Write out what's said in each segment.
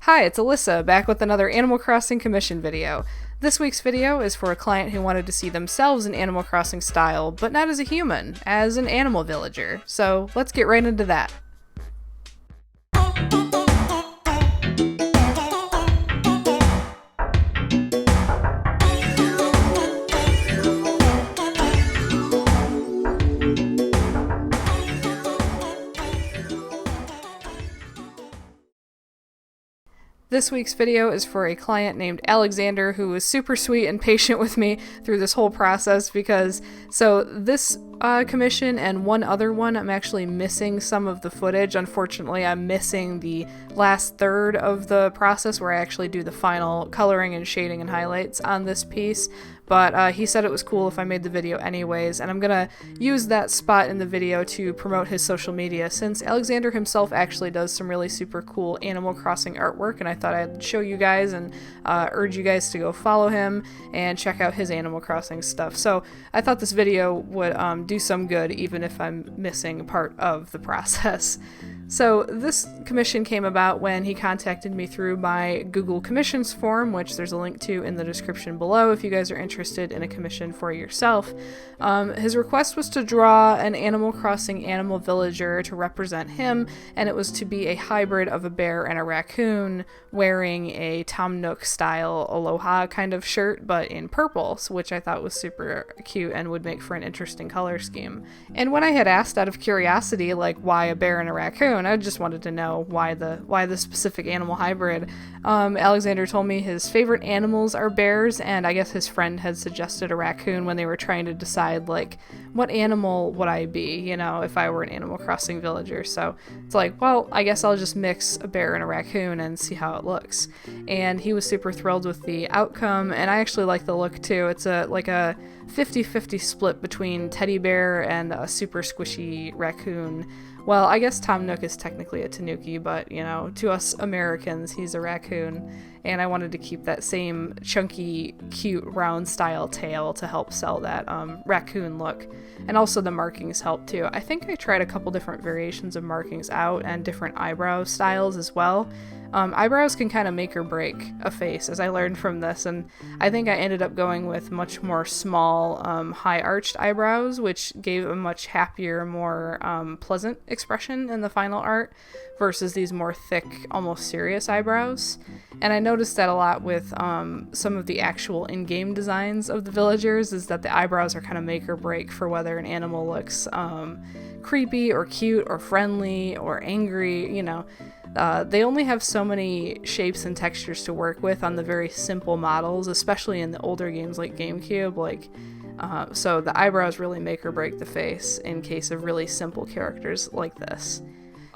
Hi, it's Alyssa, back with another Animal Crossing commission video. This week's video is for a client who wanted to see themselves in Animal Crossing style, but not as a human, as an animal villager. So let's get right into that. This week's video is for a client named Alexander who was super sweet and patient with me through this whole process because, this commission and one other one, I'm actually missing some of the footage. Unfortunately, I'm missing the last third of the process where I actually do the final coloring and shading and highlights on this piece. But he said it was cool if I made the video anyways, and I'm gonna use that spot in the video to promote his social media since Alexander himself actually does some really super cool Animal Crossing artwork, and I thought I'd show you guys and urge you guys to go follow him and check out his Animal Crossing stuff. So I thought this video would do some good even if I'm missing part of the process. So this commission came about when he contacted me through my Google Commissions form, which there's a link to in the description below if you guys are interested in a commission for yourself. His request was to draw an Animal Crossing animal villager to represent him, and it was to be a hybrid of a bear and a raccoon wearing a Tom Nook style aloha kind of shirt, but in purple, which I thought was super cute and would make for an interesting color scheme. And when I had asked out of curiosity, like, why a bear and a raccoon, I just wanted to know why the specific animal hybrid. Alexander told me his favorite animals are bears, and I guess his friend had suggested a raccoon when they were trying to decide, like, what animal would I be, you know, if I were an Animal Crossing villager. So it's like, well, I guess I'll just mix a bear and a raccoon and see how it looks. And he was super thrilled with the outcome, and I actually like the look too. It's a 50-50 split between teddy bear and a super squishy raccoon. Well, I guess Tom Nook is technically a tanuki, but, you know, to us Americans, he's a raccoon. And I wanted to keep that same chunky, cute, round style tail to help sell that raccoon look. And also the markings help too. I think I tried a couple different variations of markings out and different eyebrow styles as well. Eyebrows can kind of make or break a face, as I learned from this, and I think I ended up going with much more small, high-arched eyebrows, which gave a much happier, more pleasant expression in the final art, versus these more thick, almost serious eyebrows. And I noticed that a lot with some of the actual in-game designs of the villagers, is that the eyebrows are kind of make or break for whether an animal looks creepy or cute or friendly or angry, you know. They only have so many shapes and textures to work with on the very simple models, especially in the older games like GameCube, so the eyebrows really make or break the face in case of really simple characters like this.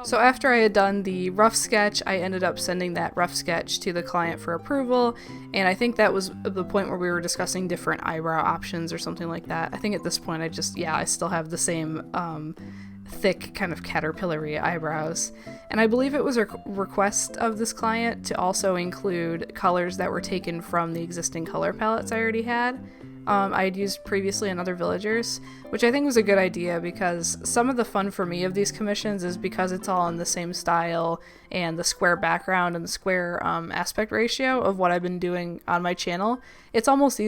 So after I had done the rough sketch, I ended up sending that rough sketch to the client for approval, and I think that was the point where we were discussing different eyebrow options or something like that. I think at this point I still have the same thick kind of caterpillar-y eyebrows. And I believe it was a request of this client to also include colors that were taken from the existing color palettes I already had. I had used previously in other villagers, which I think was a good idea because some of the fun for me of these commissions is because it's all in the same style and the square background and the square aspect ratio of what I've been doing on my channel. It's almost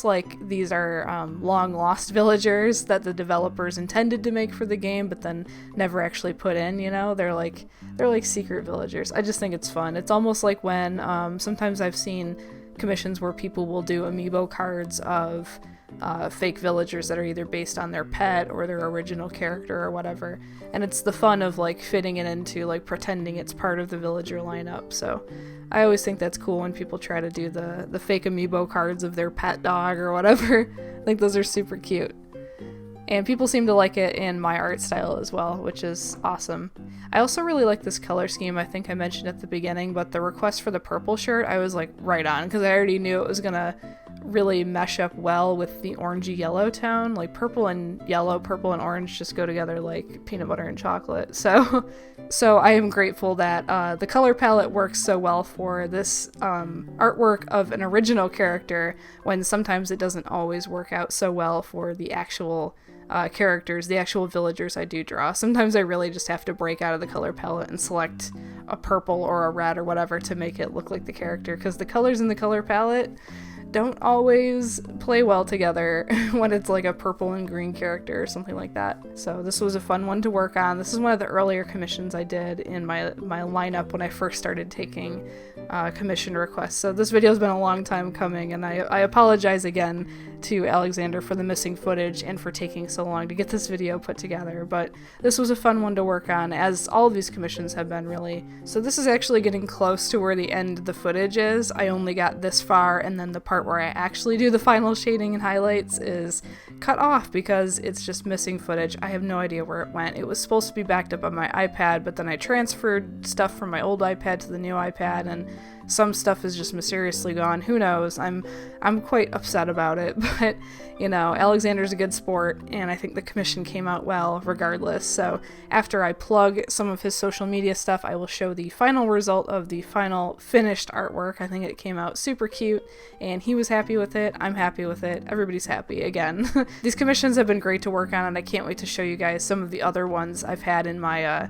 like these are long lost villagers that the developers intended to make for the game but then never actually put in, you know? They're like secret villagers. I just think it's fun. It's almost like when sometimes I've seen commissions where people will do amiibo cards of fake villagers that are either based on their pet or their original character or whatever, and it's the fun of like fitting it into like pretending it's part of the villager lineup. So I always think that's cool when people try to do the fake amiibo cards of their pet dog or whatever. I think those are super cute. And people seem to like it in my art style as well, which is awesome. I also really like this color scheme. I think I mentioned at the beginning, but the request for the purple shirt, I was like right on, because I already knew it was gonna really mesh up well with the orangey yellow tone. Like purple and yellow, purple and orange just go together like peanut butter and chocolate. So I am grateful that the color palette works so well for this artwork of an original character, when sometimes it doesn't always work out so well for the actual characters, the actual villagers I do draw. Sometimes I really just have to break out of the color palette and select a purple or a red or whatever to make it look like the character, because the colors in the color palette don't always play well together when it's like a purple and green character or something like that. So this was a fun one to work on. This is one of the earlier commissions I did in my lineup when I first started taking commission requests. So this video has been a long time coming, and I apologize again to Alexander for the missing footage and for taking so long to get this video put together, but this was a fun one to work on, as all of these commissions have been, really. So this is actually getting close to where the end of the footage is. I only got this far, and then the part where I actually do the final shading and highlights is cut off because it's just missing footage. I have no idea where it went. It was supposed to be backed up on my iPad, but then I transferred stuff from my old iPad to the new iPad, and some stuff is just mysteriously gone. Who knows? I'm quite upset about it, but you know, Alexander's a good sport, and I think the commission came out well regardless. So after I plug some of his social media stuff, I will show the final result of the final finished artwork. I think it came out super cute, and he was happy with it. I'm happy with it. Everybody's happy again. These commissions have been great to work on, and I can't wait to show you guys some of the other ones I've had in my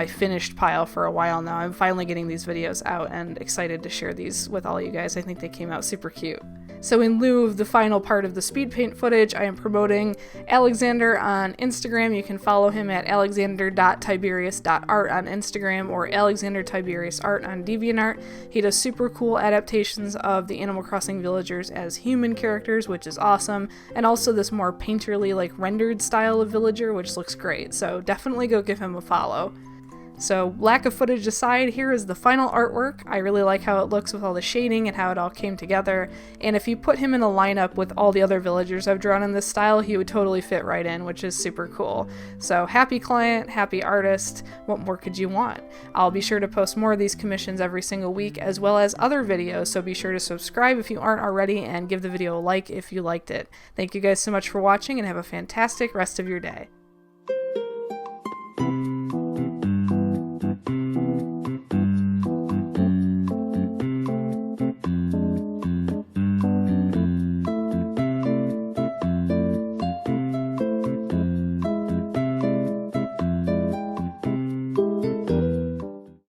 finished pile for a while now. I'm finally getting these videos out and excited to share these with all you guys. I think they came out super cute. So in lieu of the final part of the speed paint footage, I am promoting Alexander on Instagram. You can follow him at alexander.tiberius.art on Instagram, or Alexander Tiberius Art on DeviantArt. He does super cool adaptations of the Animal Crossing villagers as human characters, which is awesome, and also this more painterly, like rendered style of villager, which looks great. So definitely go give him a follow. So lack of footage aside, here is the final artwork. I really like how it looks with all the shading and how it all came together, and if you put him in a lineup with all the other villagers I've drawn in this style, he would totally fit right in, which is super cool. So happy client, happy artist, what more could you want? I'll be sure to post more of these commissions every single week, as well as other videos, so be sure to subscribe if you aren't already, and give the video a like if you liked it. Thank you guys so much for watching, and have a fantastic rest of your day.